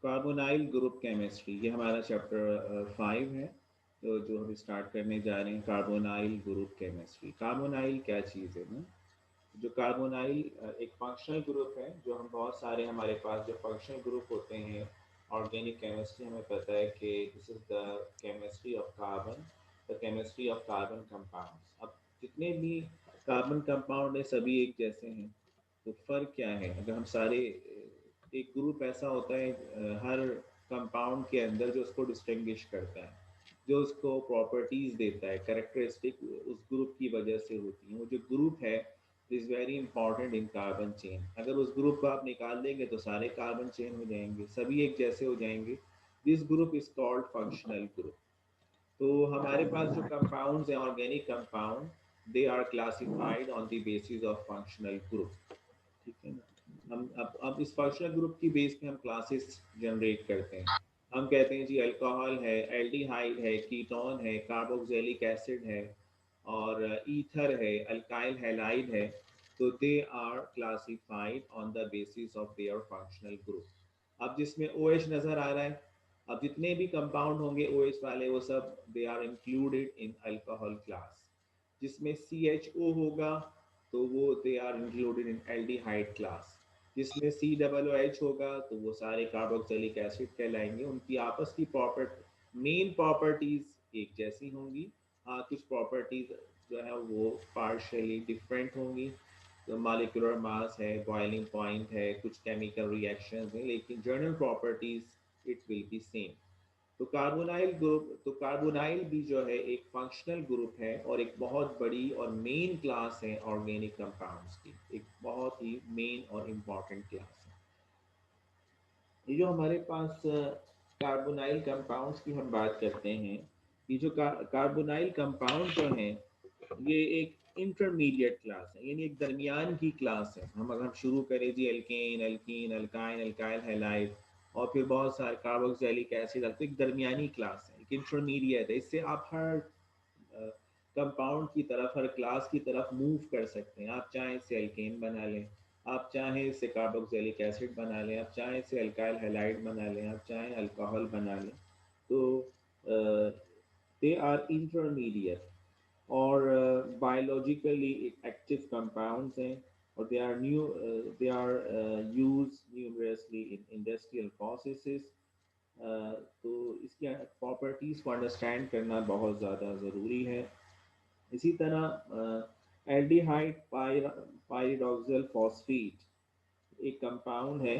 Carbonyl group chemistry, ये हमारा chapter 5 है। तो जो हम स्टार्ट करने जा रहे हैं, कार्बोनाइल ग्रुप केमिस्ट्री। कार्बोनाइल क्या चीज़ है ना? जो कार्बोनाइल एक फंक्शनल ग्रुप है। जो हम बहुत सारे हमारे पास जो फंक्शनल ग्रुप होते हैं ऑर्गेनिक केमिस्ट्री, हमें पता है कि this is the chemistry of carbon, the chemistry of carbon compounds. अब जितने भी कार्बन कंपाउंड है सभी एक जैसे हैं। तो फर्क क्या है? अगर हम सारे एक ग्रुप ऐसा होता है हर कंपाउंड के अंदर जो उसको डिस्टिंग्विश करता है, जो उसको प्रॉपर्टीज देता है, कैरेक्टरिस्टिक उस ग्रुप की वजह से होती है। वो जो ग्रुप है is very important in carbon chain. अगर उस ग्रुप को आप निकाल देंगे तो सारे कार्बन चेन हो जाएंगे, सभी एक जैसे हो जाएंगे। This group is called functional group. तो हमारे पास जो कंपाउंड्स हैं organic compound, they are classified on the basis of functional group. ठीक है ना? हम अब इस फंक्शनल ग्रुप की बेस पे हम क्लासेस जनरेट करते हैं। हम कहते हैं जी अल्कोहल है, एल्डिहाइड है, कीटोन है, कार्बोक्सिलिक एसिड है और ईथर है, अल्काइल हैलाइड है। तो they are classified on the basis of their functional group. अब जिसमें ओ OH नज़र आ रहा है, अब जितने भी कंपाउंड होंगे ओ OH वाले वो सब they are included in alcohol class. जिसमें CHO होगा तो वो they are included in aldehyde class. जिसमें COOH होगा तो वो सारे कार्बोक्सिलिक एसिड कहलाएंगे। उनकी आपस की मेन प्रॉपर्टीज एक जैसी होंगी। हाँ, कुछ प्रॉपर्टीज जो है वो पार्शियली डिफरेंट होंगी। तो मॉलिक्यूलर मास है, बॉइलिंग पॉइंट है, कुछ केमिकल रिएक्शंस हैं, लेकिन general properties it will be same. तो कार्बोनाइल भी जो है एक फंक्शनल ग्रुप है और एक बहुत बड़ी और मेन क्लास है ऑर्गेनिक कंपाउंड्स की। एक बहुत ही मेन और इम्पॉर्टेंट क्लास है। ये जो हमारे पास कार्बोनाइल कंपाउंड्स की हम बात करते हैं, ये जो कार्बोनाइल कंपाउंड जो हैं, ये एक इंटरमीडिएट क्लास है, यानी एक दरमियान की क्लास है। हम अगर हम शुरू करें जी alkane, alkene, alkyne, alkyl halide और फिर बहुत सारे कार्बोक्सिलिक एसिड, तो एक दरमियानी क्लास है, एक इंटरमीडिएट है। इससे आप हर कंपाउंड की तरफ, हर क्लास की तरफ मूव कर सकते हैं। आप चाहें इसे एल्केन बना लें, आप चाहें इसे कार्बोक्सिलिक एसिड बना लें, आप चाहें इसे अल्काइल हैलाइड बना लें, आप चाहें अल्कोहल बना लें। तो दे आर इंटरमीडिएट और बायोलॉजिकली एक्टिव कंपाउंड्स हैं और they are used numerously in industrial processes. तो इसकी प्रॉपर्टीज़ को अंडरस्टैंड करना बहुत ज़्यादा ज़रूरी है। इसी तरह एल्डिहाइड पाइरिडॉक्सिल फॉस्फेट एक कंपाउंड है,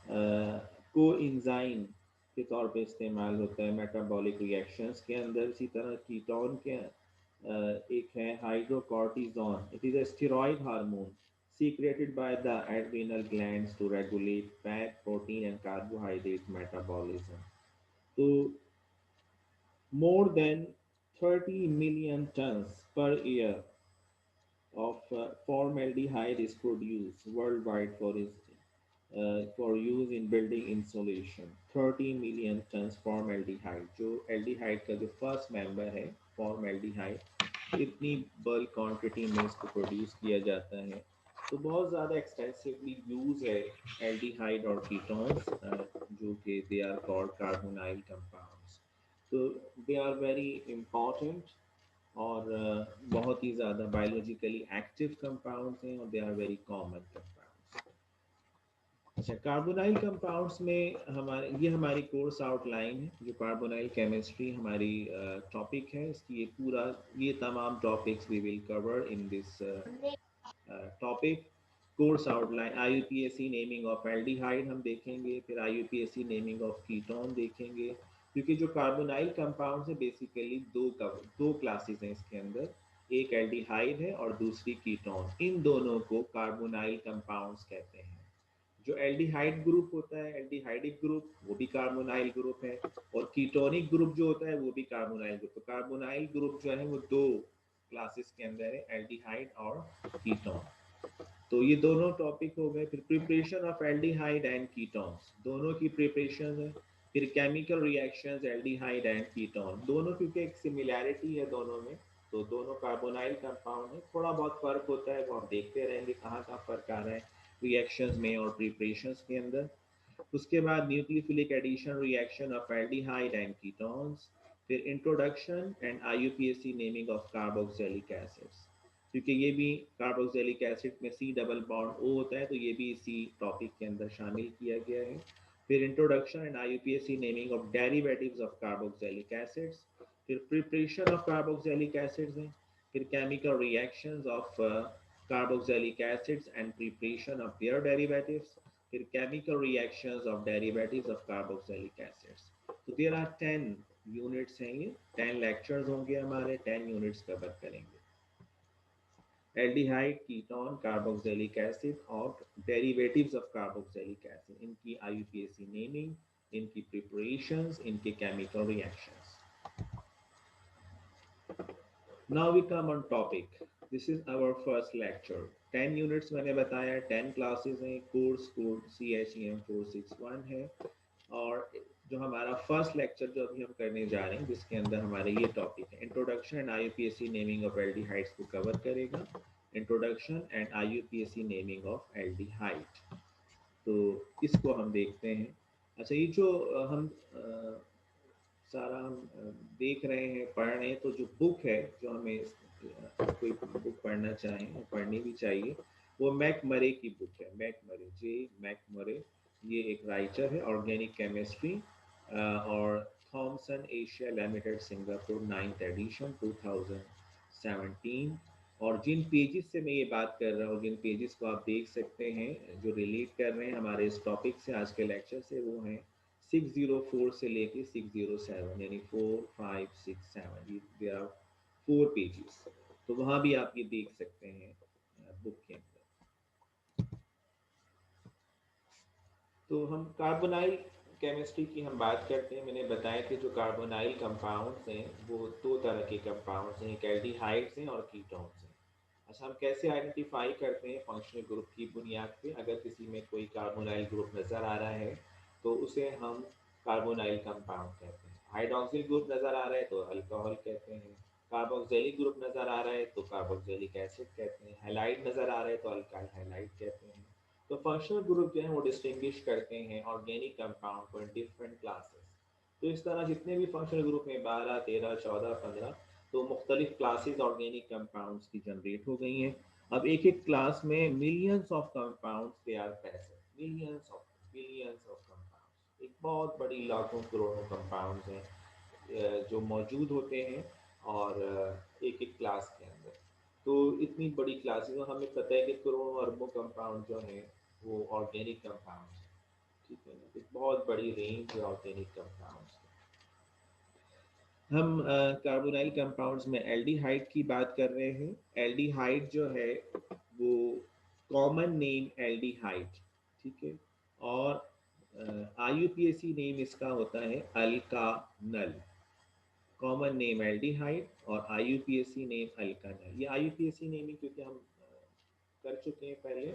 को एंजाइम के तौर पे इस्तेमाल होता है मेटाबॉलिक रिएक्शंस के अंदर। इसी तरह कीटोन के एक है hydrocortisone, it is a steroid hormone secreted by the adrenal glands to regulate fat, protein, and carbohydrate metabolism. So, more than 30 million tons per year of formaldehyde is produced worldwide for use in building insulation. 30 million tons formaldehyde, जो aldehyde का जो first member है formaldehyde, इतनी bulk quantity में इसको produce किया जाता है। तो बहुत ज़्यादा एक्सटेंसिवली यूज है एल्डिहाइड और कीटोन्स, जो कि they are called carbonyl compounds. तो दे आर वेरी इम्पॉर्टेंट और बहुत ही ज़्यादा बायोलॉजिकली एक्टिव कंपाउंड्स हैं और they are very common compounds. अच्छा, कार्बोनाइल कंपाउंड्स में हमारी कोर्स आउटलाइन है। जो कार्बोनाइल केमिस्ट्री हमारी टॉपिक है, इसकी ये तमाम topics we will cover in this topic. Course outline, IUPAC naming of aldehyde हम देखेंगे, फिर IUPAC नेमिंग ऑफ कीटोन देखेंगे। क्योंकि जो कार्बोनाइल कंपाउंड्स है बेसिकली दो क्लासेस हैं इसके अंदर, एक एल्डिहाइड है और दूसरी कीटोन। इन दोनों को कार्बोनाइल कंपाउंड्स कहते हैं। जो एल्डिहाइड ग्रुप होता है, एल्डिहाइडिक ग्रुप, वो भी कार्बोनाइल ग्रुप है। और कीटोनिक ग्रुप जो होता है वो भी कार्बोनाइल ग्रुप। तो कार्बोनाइल ग्रुप जो है वो दो क्लासेस के अंदर है, एल्डिहाइड और कीटोन। तो ये दोनों टॉपिक हो गए। फिर preparation of aldehyde and ketones, दोनों की प्रिपरेशन है। फिर chemical reactions aldehyde and ketone, दोनों क्योंकि एक सिमिलैरिटी है दोनों में, तो दोनों कार्बोनाइल कंपाउंड है। थोड़ा बहुत फर्क होता है वो हम देखते रहेंगे कहाँ कहाँ फर्क आ रहा है रिएक्शंस में और प्रिपरेशंस के अंदर। उसके बाद nucleophilic addition reaction of aldehyde and ketones, फिर introduction and IUPAC naming of carboxylic acids, क्योंकि ये भी कार्बोक्सिलिक एसिड में सी डबल बॉन्ड ओ होता है, तो ये भी इसी टॉपिक के अंदर शामिल किया गया है। फिर introduction and IUPAC naming of derivatives of carboxylic acids, फिर प्रिपरेशन ऑफ कार्बोक्सिलिक एसिड्स हैं, फिर chemical reactions of carboxylic acids and preparation of their derivatives, फिर chemical reactions of derivatives of carboxylic acids। तो there are 10 यूनिट्स हैं, ये 10 lectures होंगे हमारे, 10 units cover करेंगे। एल्डिहाइड, कीटोन, कार्बोक्सिलिक एसिड और डेरिवेटिव्स ऑफ कार्बोक्सिलिक एसिड, इनकी IUPAC naming, इनकी प्रिपरेशंस, इनके chemical reactions. Now we come on topic. This is our first lecture. 10 units मैंने बताया, 10 classes हैं, कोर्स कोड CHEM 461 है। और जो हमारा फर्स्ट लेक्चर जो अभी हम करने जा रहे हैं, जिसके अंदर हमारे ये टॉपिक है, introduction and IUPAC naming of aldehydes को कवर करेगा। Introduction and IUPAC naming of aldehyde, तो इसको हम देखते हैं। अच्छा, ये जो हम सारा हम देख रहे हैं, पढ़ रहे हैं, तो जो बुक है, जो हमें कोई बुक पढ़ना चाहें, पढ़नी भी चाहिए, वो मैक मरे की बुक है। मैक मरे, जे मैक मरे, ये एक राइटर है, ऑर्गेनिक केमिस्ट्री, और Thomson Asia limited Singapore, 9th edition 2017। और जिन पेजेस से मैं ये बात कर रहा हूँ, जिन पेजेस को आप देख सकते हैं जो रिलेट कर रहे हैं हमारे इस टॉपिक से, आज के लेक्चर से, वो हैं 604 से लेके 607, यानी 4 5 6 7, ये देयर आर 4 पेजेस। तो वहाँ भी आप ये देख सकते हैं बुक के अंदर। तो हम कार्बोनाइल केमिस्ट्री की हम बात करते हैं। मैंने बताया कि जो कार्बोनाइल कंपाउंड्स हैं वो दो तरह के कंपाउंड्स हैं, एक एल्डिहाइड्स हैं और कीटोन्स हैं। अच्छा, हम कैसे आइडेंटिफाई करते हैं? फंक्शनल ग्रुप की बुनियाद पे। अगर किसी में कोई कार्बोनाइल ग्रुप नज़र आ रहा है तो उसे हम कार्बोनाइल कंपाउंड कहते हैं। हाइड्रोक्सिल ग्रुप नज़र आ रहा है तो अल्कोहल कहते हैं। कार्बोक्सिलिक ग्रुप नज़र आ रहा है तो कार्बोक्सिलिक एसिड कहते हैं। हैलाइड नज़र आ रहा है तो अल्काइल हैलाइड कहते हैं। तो फंक्शनल ग्रुप जो है वो डिस्टिंग्विश करते हैं ऑर्गेनिक कंपाउंड को इन डिफरेंट क्लासेस। तो इस तरह जितने भी फंक्शनल ग्रुप हैं, 12 13 14 15, तो मुख्तलिफ क्लासेस ऑर्गेनिक कंपाउंड्स की जनरेट हो गई हैं। अब एक एक क्लास में millions of compounds they are present, millions of, billions of compounds, एक बहुत बड़ी लाखों करोड़ों कंपाउंड्स हैं जो मौजूद होते हैं, और एक एक क्लास के अंदर। तो इतनी बड़ी क्लासेस, और हमें पता है कि करोड़ों अरबों कंपाउंड जो हैं वो ऑर्गेनिक कंपाउंड्स हैं। ठीक है ना, एक बहुत बड़ी रेंज है ऑर्गेनिक कंपाउंड्स। हम कार्बोनाइल कंपाउंड्स में एल्डिहाइड की बात कर रहे हैं। एल्डिहाइड जो है वो कॉमन नेम एल्डिहाइड, ठीक है, और आईयूपीएसी नेम इसका होता है अल्कानल। कॉमन नेम एल्डिहाइड और आईयूपीएसी नेम अल्कानल। ये आईयूपीएसी नेम क्योंकि हम कर चुके हैं पहले।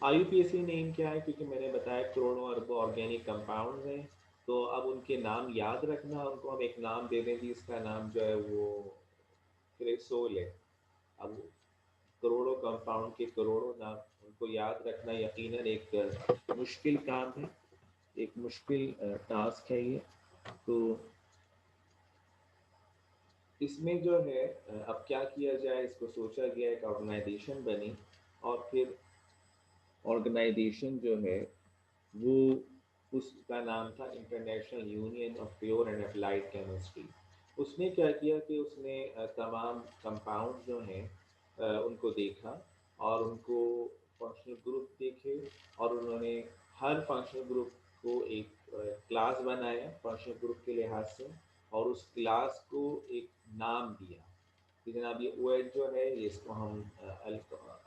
आईयूपीएसी नेम क्या है? क्योंकि मैंने बताया करोड़ों अरबों ऑर्गेनिक कंपाउंड्स हैं, तो अब उनके नाम याद रखना, उनको हम एक नाम दे दें कि इसका नाम जो है वो क्रेसोल है। अब करोड़ों कंपाउंड के करोड़ों नाम, उनको याद रखना यकीनन एक मुश्किल काम है, एक मुश्किल टास्क है ये। तो इसमें जो है अब क्या किया जाए, इसको सोचा गया, एक ऑर्गेनाइजेशन बनी, और फिर ऑर्गेनाइजेशन जो है वो, उसका नाम था international union of pure and applied chemistry. उसने क्या किया कि उसने तमाम कंपाउंड जो हैं उनको देखा, और उनको फंक्शनल ग्रुप देखे, और उन्होंने हर फंक्शनल ग्रुप को एक क्लास बनाया फंक्शनल ग्रुप के लिहाज से, और उस क्लास को एक नाम दिया कि जनाब ये ओ एच जो है, ये इसको हम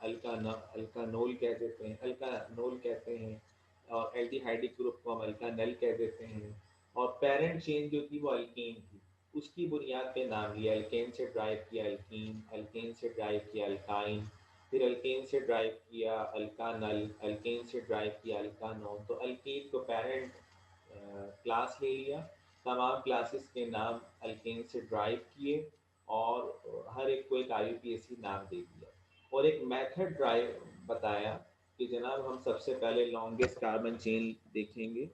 अल्कानोल कह देते हैं, अल्कानोल कहते हैं, और एल्डिहाइडिक ग्रुप को हम अल्कानल कह देते हैं। और पेरेंट चेन जो थी वो अल्कीन थी, उसकी बुनियाद पे नाम लिया। अल्केन से ड्राइव किया अल्कीन, अल्केन से ड्राइव किया अल्काइन, फिर अल्केन से ड्राइव किया अल्कानल, अल्केन से ड्राइव किया अल्कानोन। तो अल्कीन को पेरेंट क्लास ले लिया, तमाम क्लासेस के नाम अल्केन से ड्राइव किए, और हर एक को एक आईयूपीएसी नाम दे दिया, और एक मेथड ड्राइव बताया कि जनाब हम सबसे पहले लॉन्गेस्ट कार्बन चेन देखेंगे,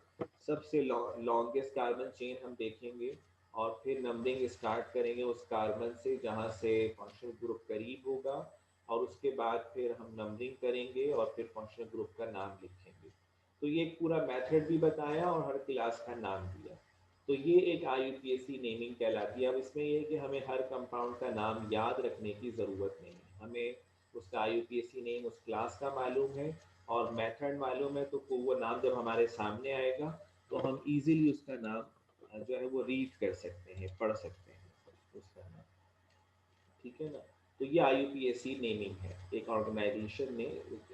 सबसे लॉन्गेस्ट कार्बन चेन हम देखेंगे और फिर नंबरिंग स्टार्ट करेंगे उस कार्बन से जहाँ से फंक्शनल ग्रुप करीब होगा, और उसके बाद फिर हम नंबरिंग करेंगे और फिर फंक्शनल ग्रुप का नाम लिखेंगे। तो ये एक पूरा मेथड भी बताया और हर क्लास का नाम दिया। तो ये एक IUPAC नेमिंग कहलाती है। अब इसमें ये है कि हमें हर कंपाउंड का नाम याद रखने की ज़रूरत नहीं है, हमें उसका IUPAC नेम उस क्लास का मालूम है और मेथड मालूम है, तो वो नाम जब हमारे सामने आएगा तो हम इजीली उसका नाम जो है वो रीड कर सकते हैं, पढ़ सकते हैं उसका नाम। ठीक है ना। तो ये IUPAC नेमिंग है एक ऑर्गेनाइजेशन ने,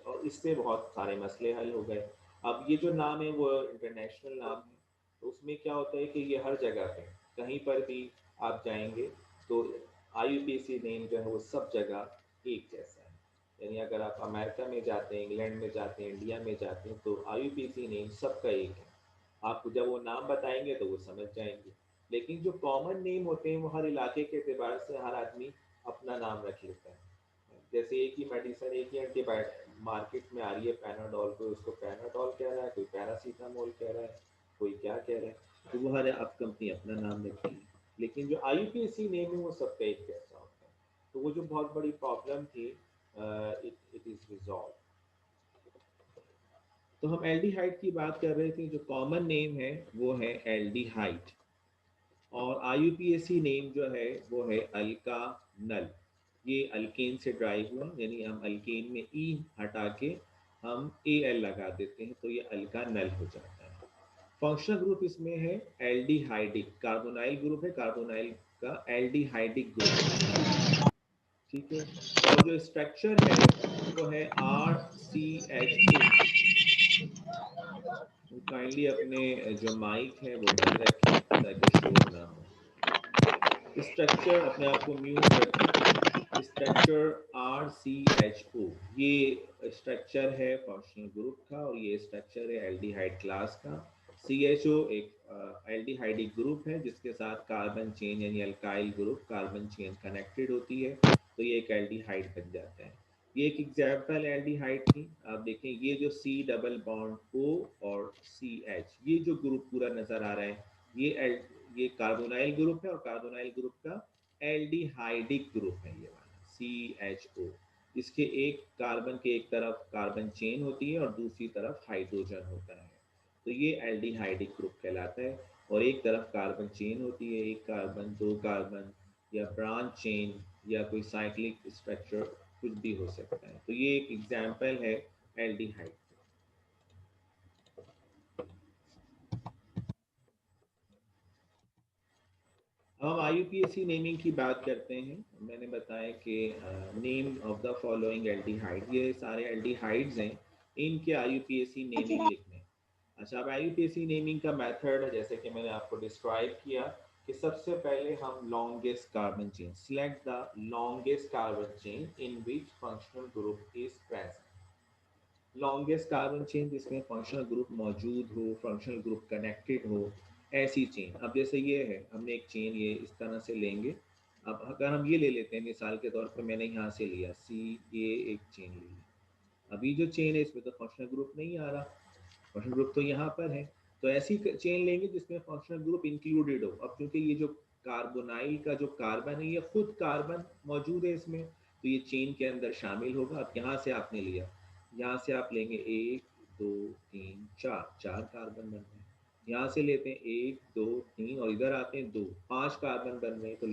और इससे बहुत सारे मसले हल हो गए। अब ये जो नाम है वो इंटरनेशनल नाम है, तो उसमें क्या होता है कि ये हर जगह पे कहीं पर भी आप जाएंगे तो IUPAC नेम जो है वो सब जगह एक जैसा है। यानी अगर आप अमेरिका में जाते हैं, इंग्लैंड में जाते हैं, इंडिया में जाते हैं, तो IUPAC नेम सबका एक है। आप जब वो नाम बताएंगे तो वो समझ जाएंगे। लेकिन जो कॉमन नेम होते हैं वो हर इलाके के एतबार से हर आदमी अपना नाम रख लेता है। जैसे एक ही मेडिसिन, एक ही एंटीबायोटिक मार्केट में आ रही है पैनाडोल, कोई उसको पैनाडोल कह रहा है, कोई पैरासीटामोल कह रहा है, कोई क्या कह रहा है, तो वो हर आप कंपनी अपना नाम रखती है। लेकिन जो IUPAC नेम है वो सबका एक जैसा होता है। तो वो जो बहुत बड़ी प्रॉब्लम थी, इट इज रिजॉल्व। तो हम एल्डिहाइड की बात कर रहे थे, जो कॉमन नेम है वो है एल्डिहाइड, और IUPAC नेम जो है वो है अल्का नल। ये अल्केन से ड्राइव हुआ, यानी हम अल्केन में ई हटा के हम AL लगा देते हैं तो ये अल्का नल हो जाता है। फंक्शनल ग्रुप इसमें है एल्डिहाइडिक, कार्बोनाइल ग्रुप है, कार्बोनाइल का एल्डिहाइडिक ग्रुप। ठीक है। और जो स्ट्रक्चर है वो है RCHO। काइंडली अपने जो माइक है वो बंद रखें ताकि शोर ना हो। स्ट्रक्चर अपने आप को म्यूट रखें। स्ट्रक्चर RCHO, ये स्ट्रक्चर है फंक्शनल ग्रुप का और ये स्ट्रक्चर है एल्डिहाइड क्लास का। CHO एक एल्डिहाइडिक ग्रुप है जिसके साथ कार्बन चेन यानी alkyl group carbon chain connected होती है, तो ये एक एल्डिहाइड बन जाता है। ये एक एग्जाम्पल एल्डिहाइड थी। आप देखें ये जो C डबल बॉन्ड O और CH, ये जो ग्रुप पूरा नजर आ रहा है, ये कार्बोनाइल ग्रुप है और कार्बोनाइल ग्रुप का एल्डिहाइडिक ग्रुप है ये वाला CHO। इसके एक कार्बन के एक तरफ कार्बन चेन होती है और दूसरी तरफ हाइड्रोजन होता है, तो ये एल्डिहाइडिक ग्रुप कहलाता है। और एक तरफ कार्बन चेन होती है, एक कार्बन, दो कार्बन, या ब्रांच चेन, या कोई साइक्लिक स्ट्रक्चर, कुछ भी हो सकता है। तो ये एक एग्जाम्पल है एल्डिहाइड। अब हम IUPAC नेमिंग की बात करते हैं। मैंने बताया कि name of the following aldehyde, ये सारे एल्डिहाइड्स हैं, इनके IUPAC नेमिंग लिखने। अच्छा, अब IUPAC नेमिंग का मेथड जैसे कि मैंने आपको डिस्क्राइब किया कि सबसे पहले हम longest carbon chain, select the longest carbon chain in which functional group is present. Longest carbon chain जिसमें फंक्शनल ग्रुप मौजूद हो, फंक्शनल ग्रुप कनेक्टेड हो, ऐसी चेन। अब जैसे ये है, हमने एक चेन ये इस तरह से लेंगे। अब अगर हम ये ले लेते हैं मिसाल के तौर पर, मैंने यहाँ से लिया C, ये एक चेन ली। अभी जो चेन है इसमें तो फंक्शनल ग्रुप नहीं आ रहा, फंक्शनल ग्रुप तो यहाँ पर है। तो ऐसी चेन लेंगे जिसमें फंक्शनल ग्रुप इंक्लूडेड हो। अब क्योंकि ये जो कार्बोनाइल का जो कार्बन है ये खुद कार्बन मौजूद है इसमें, तो ये चेन के अंदर शामिल होगा। अब यहाँ से आपने लिया, यहाँ से आप लेंगे एक, दो, तीन, चार, चार कार्बन बन रहे हैं। यहाँ से लेते हैं एक, दो, तीन, और इधर आते हैं दो, पांच कार्बन बन रहे हैं। तो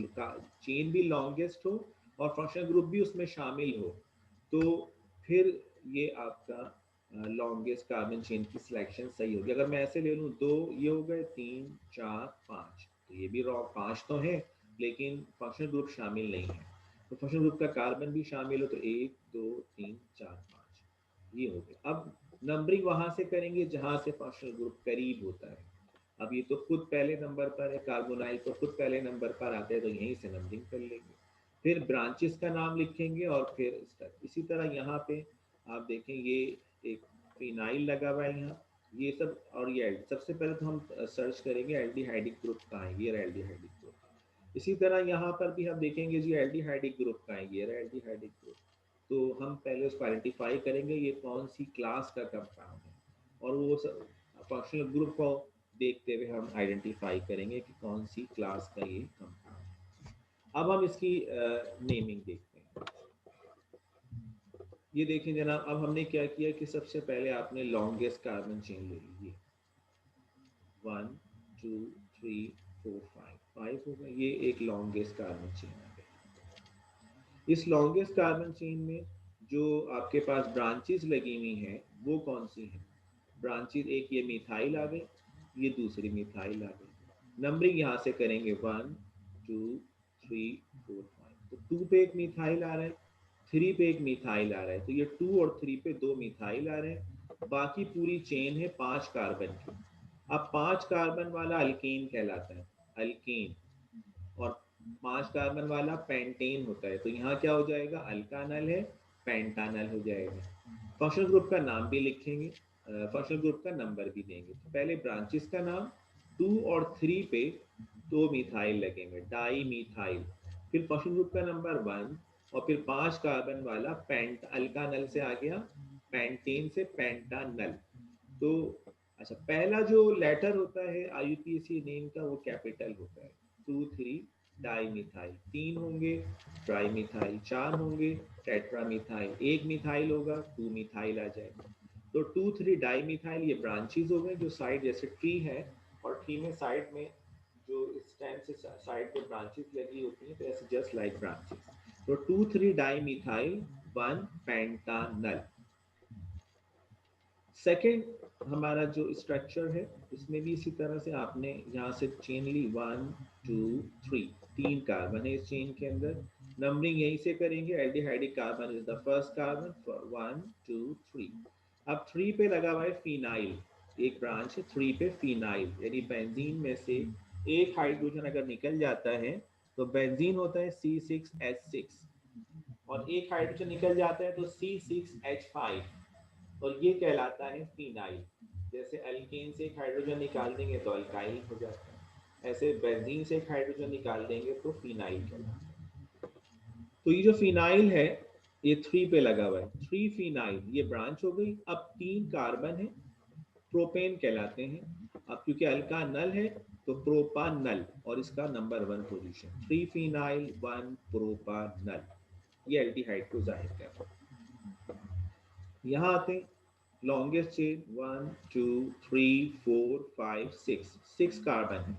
चेन भी लॉन्गेस्ट हो और फंक्शनल ग्रुप भी उसमें शामिल हो, तो फिर ये आपका लॉन्गेस्ट कार्बन चेन की सिलेक्शन सही होगी। अगर मैं ऐसे ले लूँ, दो ये हो गए, तीन, चार, पाँच, तो ये भी रॉ पाँच तो है लेकिन फंक्शनल ग्रुप शामिल नहीं है। तो फंक्शनल ग्रुप का कार्बन भी शामिल हो तो एक, दो, तीन, चार, पाँच, ये हो गया। अब नंबरिंग वहां से करेंगे जहां से फंक्शनल ग्रुप करीब होता है। अब ये तो खुद पहले नंबर पर है, कार्बोनाइल तो खुद पहले नंबर पर आते हैं, तो यहीं से नंबरिंग कर लेंगे। फिर ब्रांचेस का नाम लिखेंगे और फिर इसी तरह यहाँ पे आप देखें ये एक फिनाइल लगा हुआ है यहाँ, ये सब। और ये सबसे पहले तो हम सर्च करेंगे एल्डिहाइडिक ग्रुप कहाँ है, ये रहा एल्डिहाइडिक ग्रुप। इसी तरह यहाँ पर भी हम देखेंगे जी एल्डिहाइडिक ग्रुप कहाँ है, ये रहा एल्डिहाइडिक ग्रुप। तो हम पहले उसको आइडेंटिफाई करेंगे ये कौन सी क्लास का कंपाउंड है, और वो फंक्शनल ग्रुप को देखते हुए हम आइडेंटिफाई करेंगे कि कौन सी क्लास का ये कंपाउंड है। अब हम इसकी नेमिंग देखते हैं। ये देखें जनाब, अब हमने क्या किया कि सबसे पहले आपने लॉन्गेस्ट कार्बन चेन ले ली, 1 2 3 4 5 हो गया, ये एक लॉन्गेस्ट कार्बन चेन आ गई। इस लॉन्गेस्ट कार्बन चेन में जो आपके पास ब्रांचेस लगी हुई हैं वो कौन सी हैं? ब्रांचेस, एक ये मिथाइल आ गई, ये दूसरी मिथाइल आ गई। नंबरिंग यहाँ से करेंगे 1 2 3 4 5, तो 2 पे एक मिथाइल आ रहा है, 3 पे एक मिथाइल आ रहा है, तो ये 2 और 3 पे 2 मिथाइल आ रहे हैं। बाकी पूरी चेन है 5 कार्बन की। अब 5 कार्बन वाला अल्केन कहलाता है, अल्केन। और 5 कार्बन वाला पेंटेन होता है, तो यहाँ क्या हो जाएगा? अल्कानल है, पेंटानल हो जाएगा। फंक्शनल ग्रुप का नाम भी लिखेंगे, फंक्शनल ग्रुप का नंबर भी देंगे। तो पहले ब्रांचेस का नाम, 2 और 3 पे 2 मिथाइल लगेंगे, डाई मिथाइल। फिर फंक्शनल ग्रुप का नंबर 1, और फिर 5 कार्बन वाला पेंट, अल्कानल से आ गया पेंटेन से पेंटानल। तो अच्छा, पहला जो लेटर होता है आईयूपीएसी नेम का वो कैपिटल होता है। 2 3 डाई मिथाइल, 3 होंगे ट्राई मिथाइल, 4 होंगे टेट्रा मिथाइल, एक मिथाइल होगा 2 मिथाइल आ जाएगा। तो 2 3 डाई मिथाइल ये ब्रांचेस हो गए जो साइड जैसे ट्री है, और ट्री में साइड में जो स्टेम से साइड पे ब्रांचेस लगी होती हैं, तो ऐसे जस्ट लाइक ब्रांचेस। तो 2 3 डाई मिथाइल 1 पेंटानल। सेकेंड हमारा जो स्ट्रक्चर है इसमें भी इसी तरह से आपने यहाँ से चेन ली 1 2 3, 3 कार्बन है इस चेन के अंदर। नंबरिंग यहीं से करेंगे, aldehydic carbon is the first carbon, 1 2 3। अब 3 पे लगा हुआ है फिनाइल, एक ब्रांच है 3 पे फिनाइल, यानी बेंजीन में से एक हाइड्रोजन अगर निकल जाता है तो बेंजीन होता है C6H6, और एक हाइड्रोजन निकल जाता है तो C6H5, और ये कहलाता है फिनाइल। जैसे अल्केन से एक हाइड्रोजन निकाल देंगे तो अल्काइल हो जाता है, ऐसे बेंजीन से एक हाइड्रोजन निकाल देंगे तो फिनाइल कहलाता है। तो ये जो फिनाइल है ये 3 पे लगा हुआ है, 3 फिनाइल, ये ब्रांच हो गई। अब 3 कार्बन है, प्रोपेन कहलाते हैं। अब क्योंकि अल्का नल है तो प्रोपानल, और इसका नंबर 1 पोजीशन, 3 फिनाइल 1 प्रोपानल, ये एल्डिहाइड को जाहिर करता है। यहाँ आते हैं लॉन्गेस्ट चेन, 1 2 3 4 5 6, 6 कार्बन है,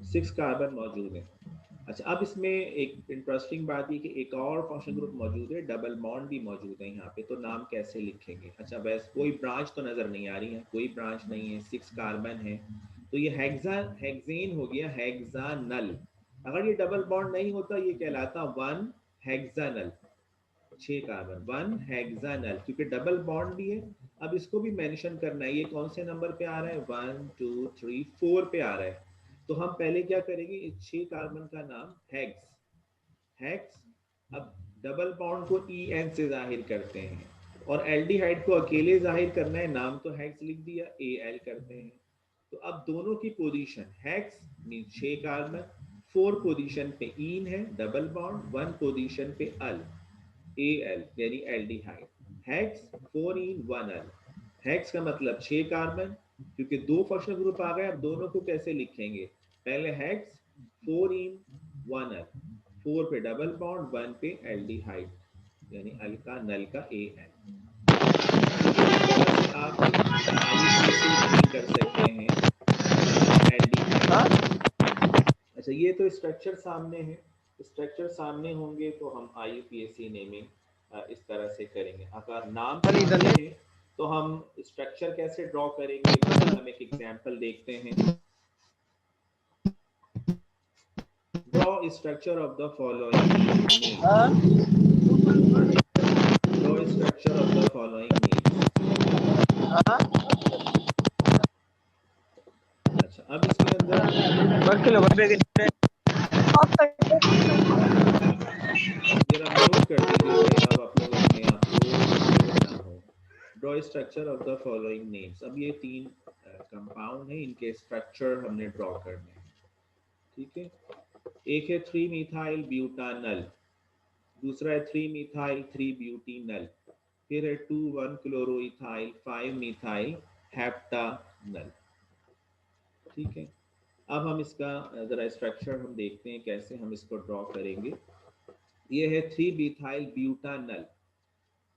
6 कार्बन मौजूद है। अच्छा, अब इसमें एक इंटरेस्टिंग बात है कि एक और फंक्शनल ग्रुप मौजूद है, डबल बॉन्ड भी मौजूद है यहाँ पे, तो नाम कैसे लिखेंगे? अच्छा, बस कोई ब्रांच तो नजर नहीं आ रही है, कोई ब्रांच नहीं है, 6 कार्बन है, तो ये हेक्सेन हो गया, हेक्सानल। अगर ये डबल बॉन्ड नहीं होता ये कहलाता 1 हेक्सानल, 6 कार्बन 1 हेक्सानल, क्योंकि डबल बॉन्ड भी है। अब इसको भी मेंशन करना है, ये कौन से नंबर पे आ रहा है? 1 2 3 4 पे आ रहा है। तो हम पहले क्या करेंगे, इस 6 कार्बन का नाम हेक्स, हेक्स। अब डबल बॉन्ड को ई एन से जाहिर करते हैं, और एल्डिहाइड को अकेले जाहिर करना है, नाम तो हेक्स लिख दिया, ए एल करते हैं। तो अब दोनों की position, hex mean 6 carbon, 4 position पे ईन है डबल बॉन्ड, 1 पोजीशन पे अल, ए एल यानी एल्डिहाइड। हेक्स 4 इन 1 अल, हेक्स का मतलब 6 कार्बन, क्योंकि दो फंक्शनल ग्रुप आ गए। अब दोनों को कैसे लिखेंगे? पहले हेक्स 4 इन 1 अल, 4 पे डबल बॉन्ड, 1 पे एल्डिहाइड यानी अल्का नल का ए एल। तो इस तरह से आप आईयूपीएसी नेमिंग कर सकते हैं एल्डिहाइड। अच्छा, ये तो स्ट्रक्चर सामने है, स्ट्रक्चर सामने होंगे तो हम आईयूपीएसी नेमिंग इस तरह से करेंगे। अगर नाम सामने है तो हम स्ट्रक्चर कैसे ड्रॉ करेंगे, हम एक एग्जांपल देखते हैं। Draw structure of the following names, draw structure of the following names. अच्छा, अब इसके अंदर जरा म्यूट कर दीजिए जनाब आप लोग, अपने आप को शोर ना हो। Draw structure of the following names. अब ये 3 कंपाउंड है, इनके स्ट्रक्चर हमने ड्रॉ करने हैं, ठीक है। एक है 3 मिथाइल ब्यूटानल, दूसरा है 3 मिथाइल 3 ब्यूटीनल, फिर है 2 1 क्लोरोइथाइल 5 मिथाइल हेप्टानल। ठीक है, अब हम इसका ज़रा स्ट्रक्चर हम देखते हैं कैसे हम इसको ड्रॉ करेंगे। ये है 3 मिथाइल ब्यूटानल।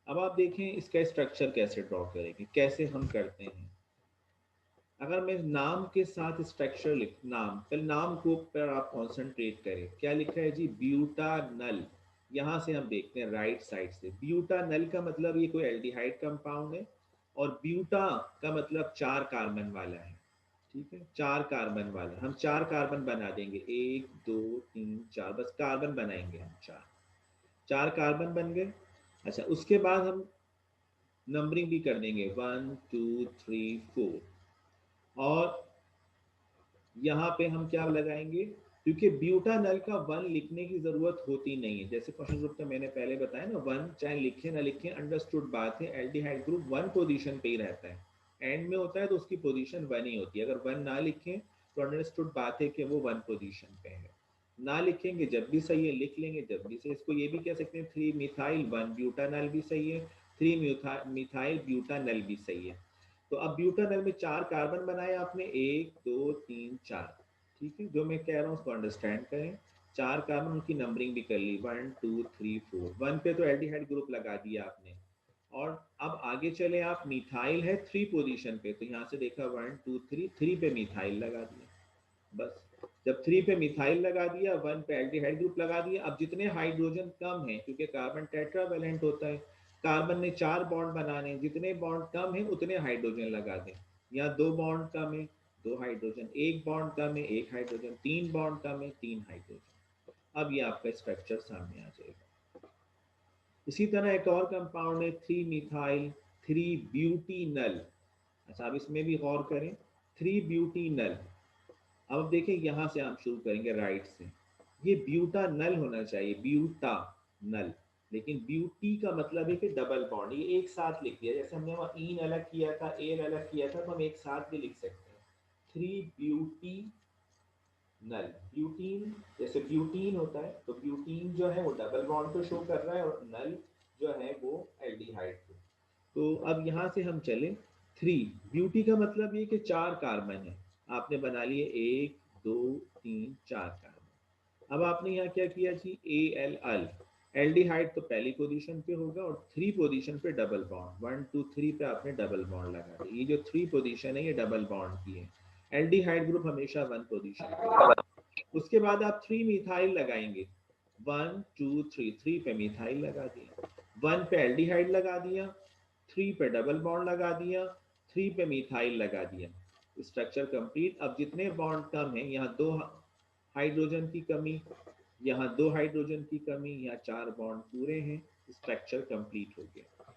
अब आप देखें इसका स्ट्रक्चर कैसे ड्रॉ करेंगे, कैसे हम करते हैं। अगर मैं नाम के साथ स्ट्रक्चर लिख, नाम पहले नाम को पर आप कॉन्सेंट्रेट करें, क्या लिखा है जी, ब्यूटानल। यहाँ से हम देखते हैं राइट साइड से, ब्यूटानल का मतलब ये कोई एल्डिहाइड कंपाउंड है, और ब्यूटा का मतलब 4 कार्बन वाला है। ठीक है, 4 कार्बन वाला, हम 4 कार्बन बना देंगे, 1 2 3 4, बस कार्बन बनाएंगे हम 4, 4 कार्बन बन गए। अच्छा, उसके बाद हम नंबरिंग भी कर देंगे 1 2 3 4, और यहाँ पे हम क्या लगाएंगे, क्योंकि ब्यूटानल का 1 लिखने की जरूरत होती नहीं है, जैसे क्वेश्चन ग्रुप में मैंने पहले बताया ना, 1 चाहे लिखे ना लिखे अंडरस्टूड बात है, एल्डिहाइड ग्रुप 1 पोजीशन पे ही रहता है, एंड में होता है तो उसकी पोजीशन 1 ही होती है। अगर 1 ना लिखें तो अंडरस्टूड बात है कि वो 1 पोजीशन पे है, ना लिखेंगे जब भी सही है, लिख लेंगे जब भी सही। इसको ये भी कह सकते हैं 3 मिथाइल 1 ब्यूटानल भी सही है, 3 मिथाइल ब्यूटानल भी सही है। तो अब ब्यूटानल में 4 कार्बन बनाए आपने, 1 2 3 4। ठीक है, जो मैं कह रहा हूँ उसको अंडरस्टैंड करें। 4 कार्बन, उनकी नंबरिंग भी कर ली, 1 2 3 4, 1 पे तो एल्डिहाइड ग्रुप लगा दिया आपने। और अब आगे चले आप, मिथाइल है 3 पोजीशन पे, तो यहाँ से देखा 1 2 3, 3 पे मिथाइल लगा दिया। बस, जब 3 पे मिथाइल लगा दिया, 1 पे एल्डिहाइड ग्रुप लगा दिया। अब जितने हाइड्रोजन कम है, क्योंकि कार्बन टेट्रावैलेंट होता है, कार्बन ने 4 बॉन्ड बनाने, जितने बॉन्ड कम है उतने हाइड्रोजन लगा दें। यहाँ 2 बॉन्ड कम है, 2 हाइड्रोजन, 1 बॉन्ड कम है, 1 हाइड्रोजन, 3 बॉन्ड कम है, 3 हाइड्रोजन। अब ये आपका स्ट्रक्चर सामने आ जाएगा। इसी तरह एक और कंपाउंड है 3 मिथाइल 3 ब्यूटीनल। अच्छा, अब इसमें भी गौर करें, 3 ब्यूटीनल। अब देखें, यहां से हम शुरू करेंगे राइट से, ये ब्यूटा नल होना चाहिए, ब्यूटा नल, लेकिन ब्यूटी का मतलब है कि डबल बॉन्ड, ये एक साथ लिख दिया, जैसे हमने वहां ईन अलग किया था, एन अलग किया था, तो हम एक साथ भी लिख सकते हैं 3 ब्यूटी नल। ब्यूटीन, जैसे ब्यूटीन होता है तो ब्यूटीन जो है वो डबल बॉन्ड को शो कर रहा है, और नल जो है वो एल्डिहाइड को। तो अब यहाँ से हम चले 3, ब्यूटी का मतलब ये कि 4 कार्बन है, आपने बना लिए 1 2 3 4 कार्बन। अब आपने यहाँ क्या किया जी, ए एल अल, एल्डिहाइड तो पहली पोजीशन पे होगा, और 3 पोजीशन पे डबल बॉन्ड, 1 2 3 पे आपने डबल बॉन्ड लगा दिया। ये जो 3 पोजीशन है ये डबल बॉन्ड की है, एल्डिहाइड ग्रुप हमेशा 1 पोजीशन पे। उसके बाद आप 3 मिथाइल लगाएंगे, 1 2 3, 3 पे मिथाइल लगा दिया, 1 पे एल्डिहाइड लगा दिया, 3 पे डबल बॉन्ड लगा दिया, 3 पे मिथाइल लगा दिया, स्ट्रक्चर कंप्लीट। अब जितने बॉन्ड कम है, यहाँ 2 हाइड्रोजन की कमी, यहाँ 2 हाइड्रोजन की कमी, यहाँ 4 बॉन्ड पूरे हैं, स्ट्रक्चर कंप्लीट हो गया।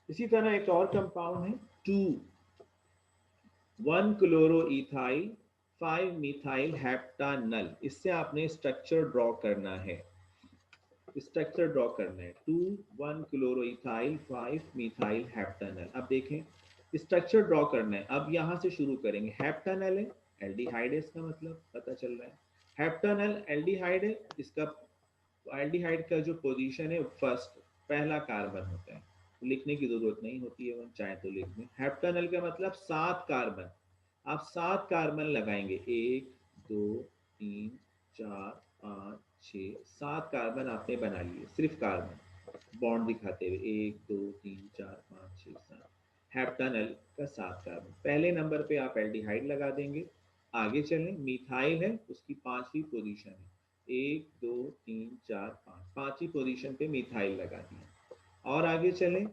इसी तरह एक और कंपाउंड है 2 1 क्लोरोइथाइल 5 मिथाइल हेप्टानल। इससे आपने स्ट्रक्चर ड्रॉ करना है, स्ट्रक्चर ड्रॉ करना है 2 1 क्लोरोइथाइल 5 मिथाइल हेप्टानल। अब देखें, स्ट्रक्चर ड्रॉ करना है। अब यहाँ से शुरू करेंगे, हेप्टानल है, एल्डिहाइड है, इसका मतलब पता चल रहा है, हेप्टानल एल्डिहाइड है, इसका एल्डिहाइड का जो पोजीशन है फर्स्ट, पहला कार्बन होता है, लिखने की जरूरत नहीं होती है, वो चाहे तो लिख दें। हेप्टानल का मतलब 7 कार्बन, आप 7 कार्बन लगाएंगे, 1 2 3 4 5 6 7 कार्बन आपने बना लिए, सिर्फ कार्बन बॉन्ड दिखाते हुए, 1 2 3 4 5 6 7, हेप्टानल का 7 कार्बन। पहले नंबर पे आप एल्डिहाइड लगा देंगे। आगे चलें, मिथाइल है, उसकी 5वीं पोजीशन है, 1 2 3 4 5, 5वीं पोजीशन पे मिथाइल लगा दिया। और आगे चलें,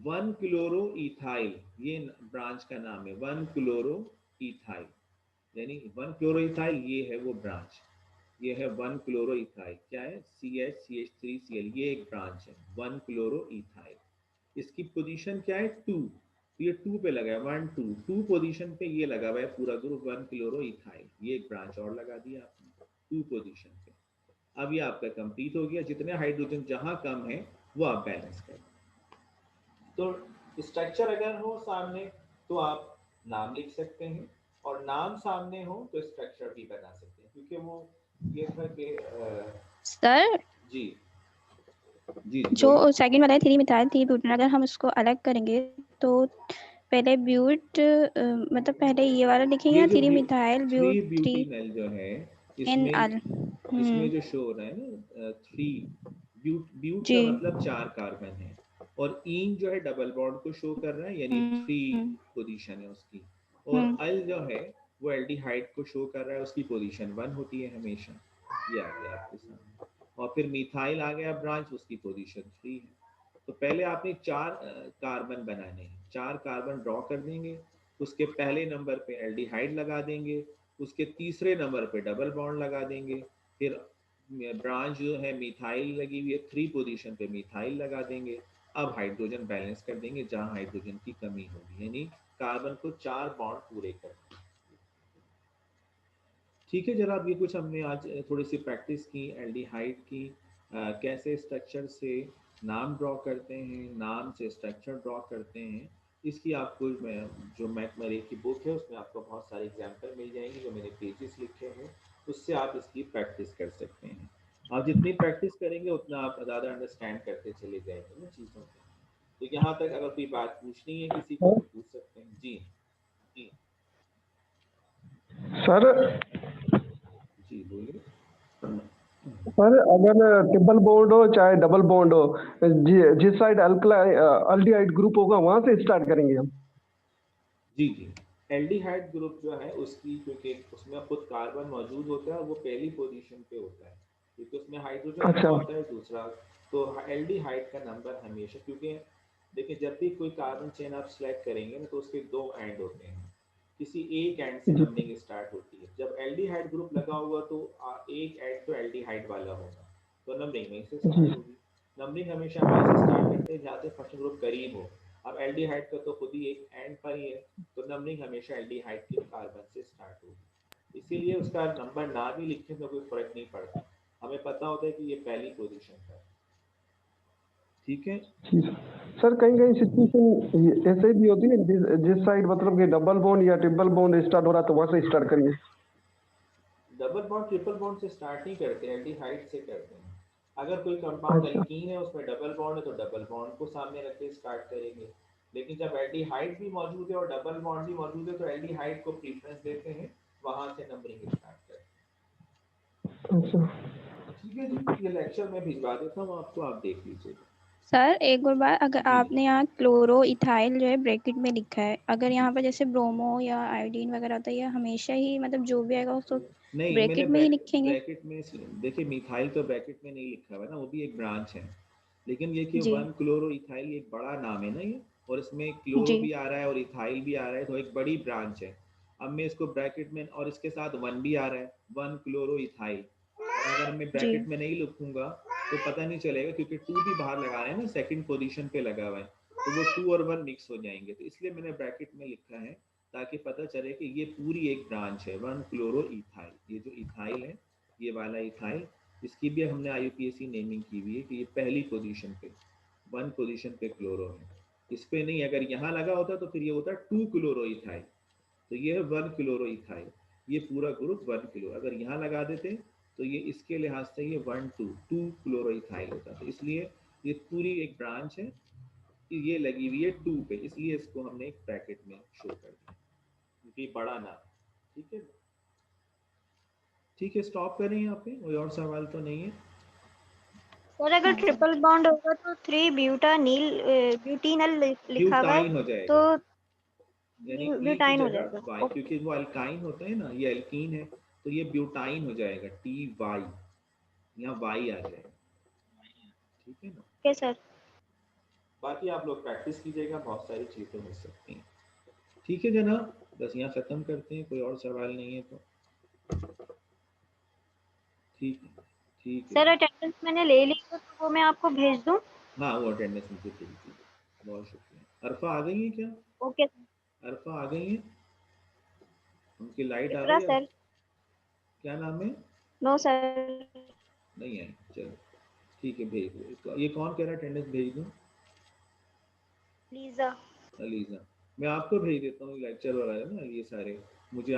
1 क्लोरो इथाइल, ये ब्रांच का नाम है, 1 क्लोरो इथाइल, यानी 1 क्लोरो इथाइल, ये है वो ब्रांच, ये है 1 क्लोरो इथाइल, क्या है, CH3Cl, ये एक ब्रांच है 1 क्लोरो इथाइल। इसकी पोजीशन क्या है, 2, ये 2 पे लगा है, 1 2 2 पोजीशन पे ये लगा हुआ है पूरा ग्रुप 1 क्लोरो इथाइल, ये एक ब्रांच और लगा दिया आपने 2 पोजीशन पे। अब ये आपका कंप्लीट हो गया, जितने हाइड्रोजन जहां कम है वो आप बैलेंस कर। तो स्ट्रक्चर अगर हो सामने तो आप नाम लिख सकते हैं, और नाम सामने हो तो स्ट्रक्चर भी बना सकते हैं, क्योंकि वो ये था कि सर जी जी जी जो बोलिए। सेकंड वाला है 3 मिथाइल 3 ब्यूटेन, अगर हम इसको अलग करेंगे तो पहले ब्यूट मतलब पहले ये वाला लिखेंगे ये या जो 3 मिथाइल थ्री ब्यूट 3 ब्यूटीनल जो है, इन इसमें अल। इसमें जो शो हो रहा है ना, थ्री ब्यूट, ब्यूट जी। का मतलब 4 कार्बन है, और ईन जो है डबल बॉन्ड को शो कर रहा है, यानी 3 हम्म पोजीशन है उसकी। और हम्म अल जो है वो एल्डिहाइड को शो कर रहा है, उसकी पोजीशन 1 होती है हमेशा। ये आ गया आपके सामने। और फिर मिथाइल आ गया ब्रांच, उसकी पोजीशन 3 है। तो पहले आपने 4 कार्बन बनाने हैं, 4 कार्बन ड्रॉ कर देंगे, उसके पहले नंबर पे एल्डिहाइड लगा देंगे, उसके तीसरे नंबर पे डबल बॉन्ड लगा देंगे, फिर ब्रांच जो है मिथाइल लगी हुई है 3 पोजीशन पे, मिथाइल लगा देंगे। अब हाइड्रोजन बैलेंस कर देंगे जहां हाइड्रोजन की कमी होगी, यानी कार्बन को 4 बॉन्ड पूरे कर। ठीक है जनाब, ये कुछ हमने आज थोड़ी सी प्रैक्टिस की एल्डिहाइड की, कैसे स्ट्रक्चर से नाम ड्रॉ करते हैं, नाम से स्ट्रक्चर ड्रॉ करते हैं। इसकी आपको जो मैकमरे की बुक है उसमें आपको बहुत सारे एग्जाम्पल मिल जाएंगे, जो मैंने पेजेस लिखे हैं, उससे आप इसकी प्रैक्टिस कर सकते हैं। आप जितनी प्रैक्टिस करेंगे उतना आप ज़्यादा अंडरस्टैंड करते चले जाएंगे ना चीज़ों को। तो यहाँ तक अगर कोई बात पूछनी है किसी को तो पूछ सकते हैं। जी जी सर जी बोलिए। सर अगर ट्रिपल बॉन्ड हो चाहे डबल बॉन्ड हो, जिस साइड अल्डिहाइड ग्रुप होगा वहां से स्टार्ट करेंगे हम। जी जी, एल्डिहाइड ग्रुप जो है उसकी, क्योंकि उसमें खुद कार्बन मौजूद होता है, वो पहली पोजीशन पे होता है, क्योंकि उसमें हाइड्रोजन लगा अच्छा। होता है दूसरा। तो एल्डिहाइड का नंबर हमेशा, क्योंकि देखिए जब भी कोई कार्बन चेन आप सेलेक्ट करेंगे ना तो उसके 2 एंड होते हैं, किसी एक एंड से जी नंबरिंग स्टार्ट होती है। जब एल्डिहाइड ग्रुप लगा हुआ तो एक एंड तो एल्डिहाइड वाला होगा, तो नंबरिंग वहीं से जी। स्टार्ट होगी। नंबरिंग हमेशा वहीं से स्टार्ट करते हैं जहाँ से फर्स्ट ग्रुप करीब हो। अब एल्डिहाइड का तो खुद ही एक एंड पर ही है, तो नंबरिंग हमेशा एल्डिहाइड के कार्बन से स्टार्ट होगी, इसीलिए उसका नंबर ना भी लिखें तो कोई फर्क नहीं पड़ता, हमें पता होता है कि ये पहली पोजीशन पर। ठीक है। जी सर, कहीं कहीं सिचुएशन ऐसे भी होती है ना, जिस साइड मतलब कि डबल बॉन्ड या ट्रिपल बॉन्ड स्टार्ट हो रहा है तो वहां से स्टार्ट करिए। डबल बॉन्ड ट्रिपल बॉन्ड से स्टार्ट नहीं करते, एल्डिहाइड से करते हैं। अगर कोई कंपाउंड अच्छा। एल्कीन है उसमें डबल बॉन्ड है तो डबल बॉन्ड को सामने रख के स्टार्ट करेंगे। लेकिन जब एल्डिहाइड भी मौजूद है और डबल बॉन्ड भी मौजूद है तो एल्डिहाइड को प्रीफरेंस देते हैं, वहां से नंबरिंग स्टार्ट करते अच्छा हैं। ठीक है जी, ये लेक्चर मैं भिजवा देता हूँ आपको, आप देख लीजिएगा। सर एक और बात, अगर जी जी। आपने यहाँ क्लोरो इथाइल जो है ब्रैकेट में लिखा है, अगर यहाँ पर जैसे ब्रोमो या आयोडीन वगैरह होता है, ये हमेशा ही मतलब जो भी आएगा उसको नहीं, मैंने ब्रैकेट में ही लिखेंगे? ब्रैकेट में देखिए मिथाइल तो ब्रैकेट में नहीं लिखा हुआ है ना, वो भी एक ब्रांच है। लेकिन ये कि जी 1 क्लोरो इथाइल, ये एक बड़ा नाम है ना ये, और इसमें क्लोरो जी भी आ रहा है और इथाइल भी आ रहा है, तो एक बड़ी ब्रांच है। अब मैं इसको ब्रैकेट में, और इसके साथ 1 भी आ रहा है, 1 क्लोरो इथाइल, और अगर मैं जी। ब्रैकेट में नहीं लिखूंगा तो पता नहीं चलेगा, क्योंकि 2 भी बाहर लगा रहे हैं ना, सेकंड पोजीशन पे लगा हुआ है, तो वो 2 और 1 मिक्स हो जाएंगे, तो इसलिए मैंने ब्रैकेट में लिखा है, ताकि पता चले कि ये पूरी एक ब्रांच है 1 क्लोरो इथाइल। ये जो इथाइल है, ये वाला इथाइल, इसकी भी हमने IUPAC नेमिंग की हुई है कि ये पहली पोजीशन पे, 1 पोजीशन पे क्लोरो है। इस पे नहीं, अगर यहाँ लगा होता तो फिर ये होता 2 क्लोरो इथाइल, तो ये है 1 क्लोरो इथाइल। ये पूरा ग्रुप 1 किलो, अगर यहाँ लगा देते तो ये इसके लिहाज से ये 2 क्लोरो इथाइल होता, तो इसलिए ये पूरी एक ब्रांच है, ये लगी हुई है 2 पे, इसलिए इसको हमने एक ब्रैकेट में शो कर दिया, क्योंकि बड़ा नाम। ठीक है, ठीक है, स्टॉप करें यहाँ पे, कोई और सवाल तो नहीं है। सर अगर हाँ सर। ट्रिपल बॉन्ड होगा तो 3 ब्यूटानील लिखा हुआ है ब्यूटाइन हो तो जाएगा, यानी ई की ब्यूटाइन हो जगह जाएगा। Why, okay. क्योंकि वो अल्काइन होता है ना, ये एल्कीन है, तो ये ब्यूटाइन हो जाएगा, TY, यहाँ वाई आ जाएगा। ठीक है ना। Okay sir. बाकी आप लोग प्रैक्टिस कीजिएगा, बहुत सारी चीज़ें मिल सकती हैं। ठीक है जनाब, बस यहाँ ख़त्म करते हैं, कोई और सवाल नहीं है तो। ठीक है, ठीक है सर जी। अटेंडेंस मैंने ले ली तो वो मैं आपको भेज दूँ? हाँ, वो अटेंडेंस मुझे भेज दीजिए, बहुत शुक्रिया। अरफा आ गई है क्या? Okay sir. अरफा आ गई है, उनकी लाइट आ इकरा रही है? सर। क्या नाम है? No sir. नहीं आई, चलो ठीक है, भेज दो इसको। ये कौन कह रहा है अटेंडेंस भेज दूँ? लीजा। अलीजा। मैं आपको भेज देता हूँ लेक्चर वगैरह ना, ये सारे मुझे